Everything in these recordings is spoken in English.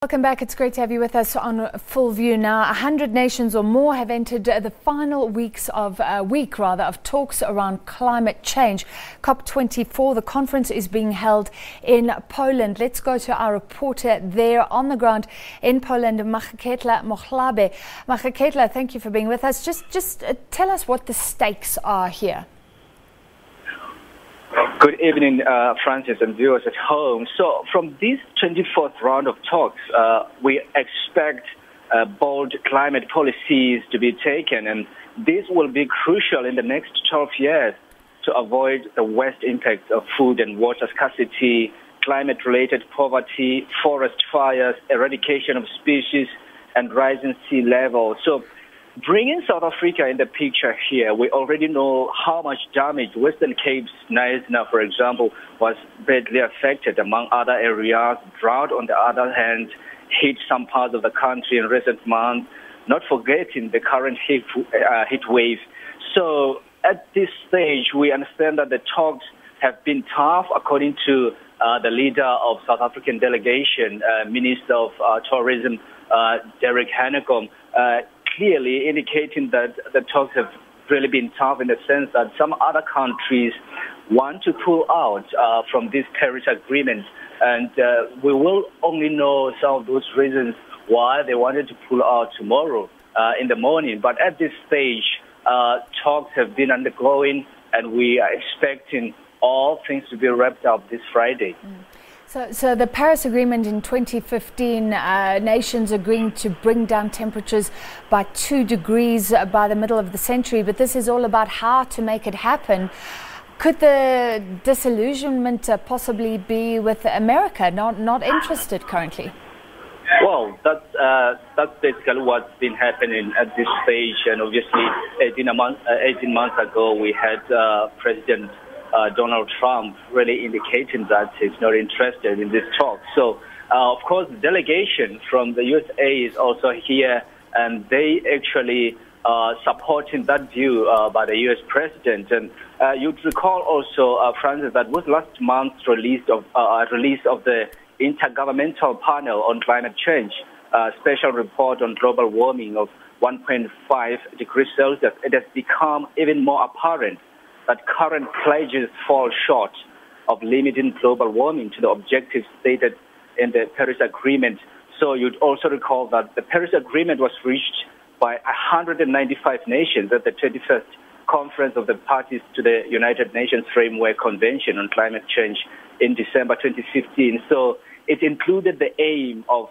Welcome back. It's great to have you with us on Full View now. 100 nations or more have entered the final week of talks around climate change. COP24, the conference is being held in Poland. Let's go to our reporter there on the ground in Poland, Maageketla Mohlabe. Maageketla, thank you for being with us. Just tell us what the stakes are here. Good evening, Francis and viewers at home. So from this 24th round of talks, we expect bold climate policies to be taken, and this will be crucial in the next 12 years to avoid the worst impacts of food and water scarcity, climate-related poverty, forest fires, eradication of species, and rising sea level. So bringing South Africa in the picture here, we already know how much damage Western Cape's Nyasa, for example, was badly affected, among other areas. Drought, on the other hand, hit some parts of the country in recent months, not forgetting the current heat wave. So at this stage, we understand that the talks have been tough, according to the leader of South African delegation, Minister of Tourism, Derek Hanekom, clearly indicating that the talks have really been tough in the sense that some other countries want to pull out from this Paris Agreement. And we will only know some of those reasons why they wanted to pull out tomorrow in the morning. But at this stage, talks have been undergoing, and we are expecting all things to be wrapped up this Friday. So the Paris Agreement in 2015, nations agreeing to bring down temperatures by 2 degrees by the middle of the century, but this is all about how to make it happen. Could the disillusionment possibly be with America, not interested currently? Well, that's basically what's been happening at this stage, and obviously 18 months ago we had President Donald Trump really indicating that he's not interested in this talk. So, of course, the delegation from the USA is also here, and they actually supporting that view by the U.S. president. And you'd recall also, Francis, that was last month's release of the Intergovernmental Panel on Climate Change, special report on global warming of 1.5 degrees Celsius. It has become even more apparent that current pledges fall short of limiting global warming to the objectives stated in the Paris Agreement. So you'd also recall that the Paris Agreement was reached by 195 nations at the 21st Conference of the Parties to the United Nations Framework Convention on Climate Change in December 2015. So it included the aim of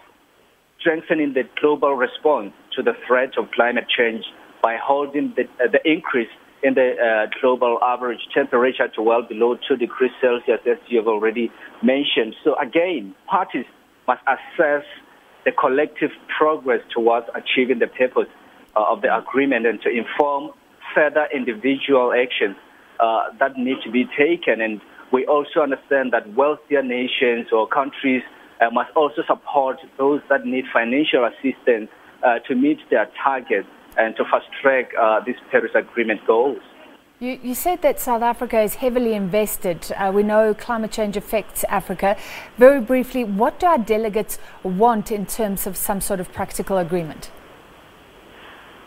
strengthening the global response to the threat of climate change by holding the increase in the global average temperature to well below 2 degrees Celsius, as you have already mentioned. So again, parties must assess the collective progress towards achieving the purpose of the agreement and to inform further individual actions that need to be taken. And we also understand that wealthier nations or countries must also support those that need financial assistance to meet their targets and to fast-track these Paris Agreement goals. You said that South Africa is heavily invested. We know climate change affects Africa. Very briefly, what do our delegates want in terms of some sort of practical agreement?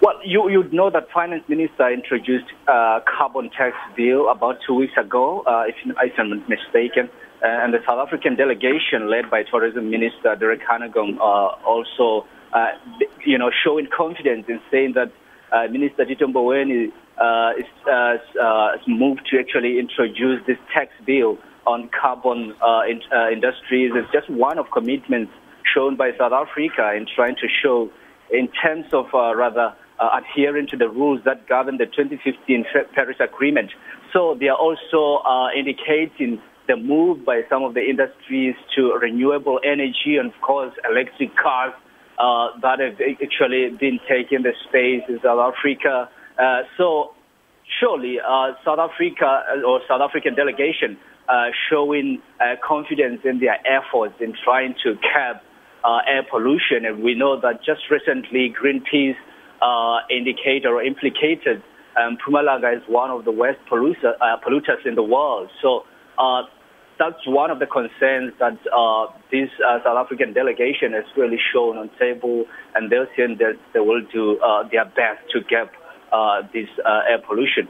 Well, you'd know that Finance Minister introduced a carbon tax bill about 2 weeks ago, if I'm not mistaken. And the South African delegation, led by Tourism Minister Derek Hanekom, also showing confidence in saying that Minister Tito Mboweni is moved to actually introduce this tax bill on carbon industries. It's just one of commitments shown by South Africa in trying to show, in terms of adhering to the rules that govern the 2015 Paris Agreement. So they are also indicating the move by some of the industries to renewable energy and, of course, electric cars that have actually been taking the space in South Africa. So surely South Africa or South African delegation showing confidence in their efforts in trying to curb air pollution. And we know that just recently Greenpeace indicated or implicated Mpumalanga is one of the worst polluters in the world. So that's one of the concerns that this South African delegation has really shown on table, and they're saying that they will do their best to cap this air pollution.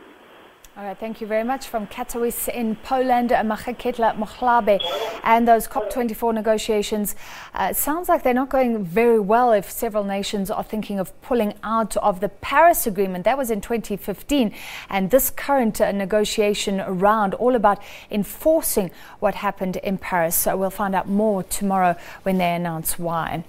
All right, thank you very much. From Katowice in Poland, Maageketla Mohlabe. And those COP24 negotiations, sounds like they're not going very well if several nations are thinking of pulling out of the Paris Agreement. That was in 2015. And this current negotiation round, all about enforcing what happened in Paris. So we'll find out more tomorrow when they announce why.